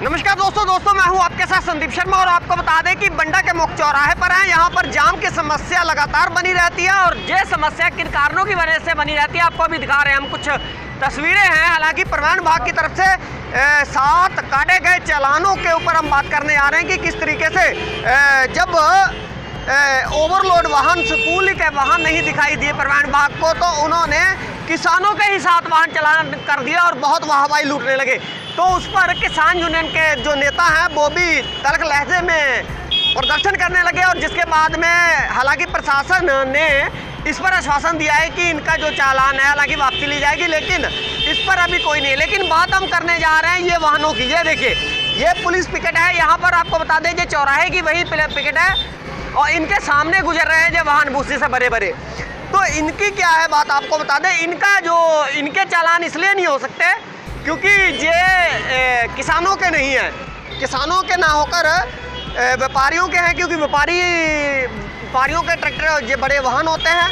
नमस्कार दोस्तों मैं हूं आपके साथ संदीप शर्मा और आपको बता दें कि बंडा के मुख्य चौराहे पर हैं। यहां पर जाम की समस्या लगातार बनी रहती है और ये समस्या किन कारणों की वजह से बनी रहती है आपको अभी दिखा रहे हैं हम। कुछ तस्वीरें हैं। हालांकि परिवहन विभाग की तरफ से 7 काटे गए चालानों के ऊपर हम बात करने आ रहे हैं कि किस तरीके से जब ओवरलोड वाहन स्कूल के वाहन नहीं दिखाई दिए परिवहन विभाग को, तो उन्होंने किसानों के ही साथ वाहन चलान कर दिया और बहुत वाहवाही लूटने लगे। तो उस पर किसान यूनियन के जो नेता हैं वो भी तल्ख लहजे में प्रदर्शन करने लगे और जिसके बाद में हालांकि प्रशासन ने इस पर आश्वासन दिया है कि इनका जो चालान है हालांकि वापसी ली जाएगी, लेकिन इस पर अभी कोई नहीं है। लेकिन बात हम करने जा रहे हैं ये वाहनों की। ये देखिए, ये पुलिस पिकेट है। यहाँ पर आपको बता दें ये चौराहे की वही पिकेट है और इनके सामने गुजर रहे हैं जो वाहन भूसी से भरे भरे। तो इनकी क्या है बात आपको बता दें, इनके चालान इसलिए नहीं हो सकते क्योंकि ये किसानों के नहीं है, किसानों के ना होकर व्यापारियों के हैं, क्योंकि व्यापारियों के ट्रैक्टर ये बड़े वाहन होते हैं।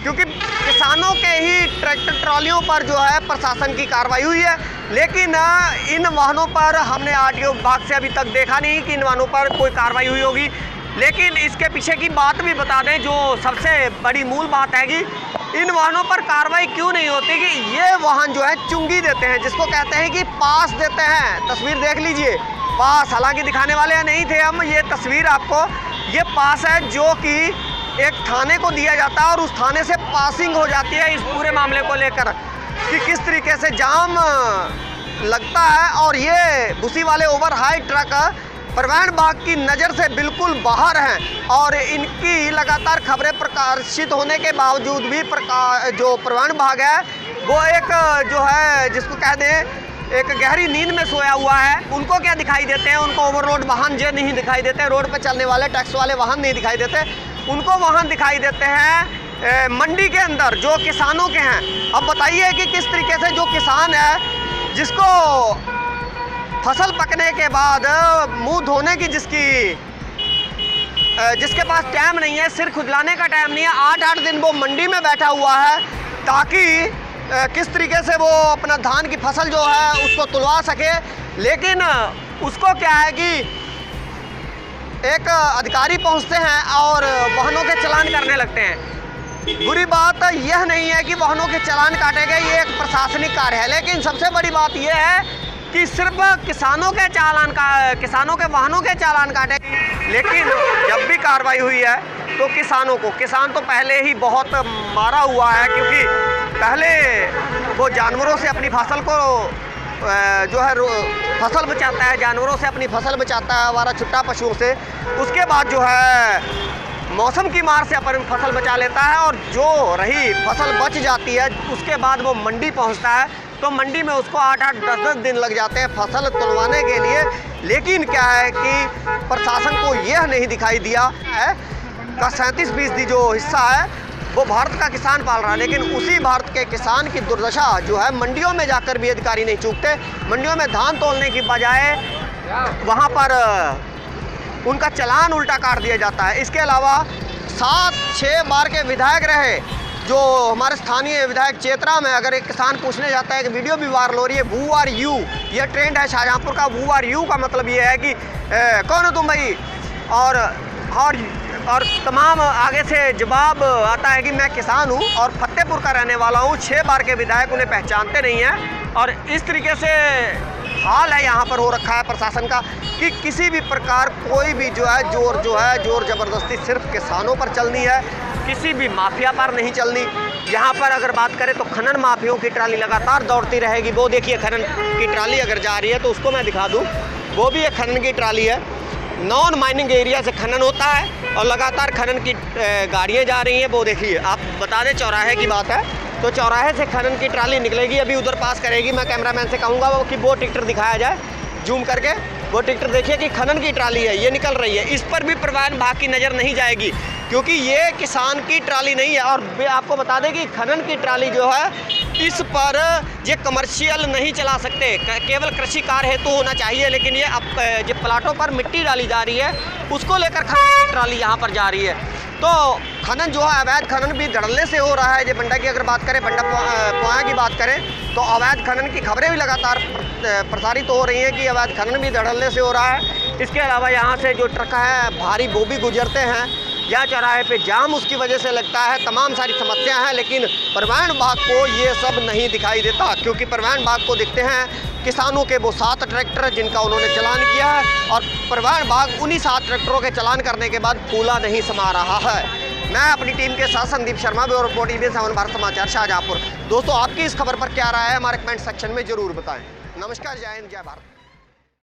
क्योंकि किसानों के ही ट्रैक्टर ट्रॉलियों पर जो है प्रशासन की कार्रवाई हुई है, लेकिन इन वाहनों पर हमने आरटीओ विभाग से अभी तक देखा नहीं कि इन वाहनों पर कोई कार्रवाई हुई होगी। लेकिन इसके पीछे की बात भी बता दें, जो सबसे बड़ी मूल बात है कि इन वाहनों पर कार्रवाई क्यों नहीं होती कि ये वाहन जो है चुंगी देते हैं, जिसको कहते हैं कि पास देते हैं। तस्वीर देख लीजिए, पास हालांकि दिखाने वाले नहीं थे हम, ये तस्वीर आपको, ये पास है जो कि एक थाने को दिया जाता है और उस थाने से पासिंग हो जाती है इस पूरे मामले को लेकर कि किस तरीके से जाम लगता है। और ये भूसी वाले ओवर हाई ट्रक परिवहन विभाग की नज़र से बिल्कुल बाहर हैं और इनकी लगातार खबरें प्रकाशित होने के बावजूद भी जो परिवहन विभाग है वो एक जो है जिसको कह दें एक गहरी नींद में सोया हुआ है। उनको क्या दिखाई देते हैं, उनको ओवरलोड वाहन जो नहीं दिखाई देते, रोड पर चलने वाले टैक्स वाले वाहन नहीं दिखाई देते, उनको वाहन दिखाई देते हैं मंडी के अंदर जो किसानों के हैं। अब बताइए कि किस तरीके से जो किसान है जिसको फसल पकने के बाद मुंह धोने की जिसके पास टाइम नहीं है, सिर खुजलाने का टाइम नहीं है, 8-8 दिन वो मंडी में बैठा हुआ है ताकि किस तरीके से वो अपना धान की फसल जो है उसको तुलवा सके। लेकिन उसको क्या है कि एक अधिकारी पहुंचते हैं और वाहनों के चालान करने लगते हैं। बुरी बात यह नहीं है कि वाहनों के चालान काटे गए, ये एक प्रशासनिक कार्य है, लेकिन सबसे बड़ी बात यह है कि सिर्फ किसानों के वाहनों के चालान काटे, लेकिन जब भी कार्रवाई हुई है तो किसान तो पहले ही बहुत मारा हुआ है, क्योंकि पहले वो जानवरों से अपनी फसल को जो है फसल बचाता है, जानवरों से अपनी फसल बचाता है, हमारा छुट्टा पशुओं से। उसके बाद जो है मौसम की मार से अपन फसल बचा लेता है और जो रही फसल बच जाती है उसके बाद वो मंडी पहुंचता है, तो मंडी में उसको 8-8, 10-10 दिन लग जाते हैं फसल तुलवाने के लिए। लेकिन क्या है कि प्रशासन को यह नहीं दिखाई दिया है का 37% जो हिस्सा है वो भारत का किसान पाल रहा है, लेकिन उसी भारत के किसान की दुर्दशा जो है मंडियों में जाकर भी अधिकारी नहीं चूकते। मंडियों में धान तोलने की बजाय वहाँ पर उनका चालान उल्टा काट दिया जाता है। इसके अलावा 7-6 बार के विधायक रहे जो हमारे स्थानीय विधायक चेत्रा में, अगर एक किसान पूछने जाता है कि वीडियो भी वायरल हो रही है, हू आर यू, ये ट्रेंड है शाहजहाँपुर का। हू आर यू का मतलब ये है कि कौन हो तुम भाई, और तमाम आगे से जवाब आता है कि मैं किसान हूँ और फतेहपुर का रहने वाला हूँ। 6 बार के विधायक उन्हें पहचानते नहीं हैं और इस तरीके से हाल है यहाँ पर हो रखा है प्रशासन का कि किसी भी प्रकार कोई भी जो है जोर ज़बरदस्ती सिर्फ किसानों पर चलनी है, किसी भी माफिया पर नहीं चलनी। यहाँ पर अगर बात करें तो खनन माफियों की ट्राली लगातार दौड़ती रहेगी। वो देखिए खनन की ट्राली अगर जा रही है तो उसको मैं दिखा दूँ, वो भी एक खनन की ट्राली है। नॉन माइनिंग एरिया से खनन होता है और लगातार खनन की गाड़ियाँ जा रही हैं। वो देखिए, आप बता दें चौराहे की बात है तो चौराहे से खनन की ट्राली निकलेगी, अभी उधर पास करेगी। मैं कैमरामैन से कहूँगा कि वो ट्रैक्टर दिखाया जाए जूम करके, वो ट्रैक्टर देखिए कि खनन की ट्राली है, ये निकल रही है। इस पर भी परिवहन विभाग की नज़र नहीं जाएगी क्योंकि ये किसान की ट्राली नहीं है। और आपको बता दें कि खनन की ट्राली जो है इस पर ये कमर्शियल नहीं चला सकते, केवल कृषि कार्य हेतु होना चाहिए। लेकिन ये अब जो प्लाटों पर मिट्टी डाली जा रही है उसको लेकर खनन की ट्राली यहाँ पर जा रही है। तो खनन जो है अवैध खनन भी धड़ल्ले से हो रहा है। जो बंडा की अगर बात करें, बंडा पोया की बात करें तो अवैध खनन की खबरें भी लगातार प्रसारित हो रही हैं कि अवैध खनन भी धड़ल्ले से हो रहा है। इसके अलावा यहाँ से जो ट्रक है भारी वो भी गुजरते हैं, या चौराहे पे जाम उसकी वजह से लगता है। तमाम सारी समस्या हैं, लेकिन परिवहन विभाग को ये सब नहीं दिखाई देता, क्योंकि परिवहन विभाग को दिखते हैं किसानों के वो 7 ट्रैक्टर जिनका उन्होंने चालान किया है, और परिवहन विभाग उन्हीं 7 ट्रैक्टरों के चालान करने के बाद फूला नहीं समा रहा है। मैं अपनी टीम के साथ Sandeep Sharma, bureau report EBN 7 Bharat समाचार, शाहजहाँपुर। दोस्तों, आपकी इस खबर पर क्या राय है हमारे कमेंट सेक्शन में ज़रूर बताएं। नमस्कार, जय हिंद, जय भारत।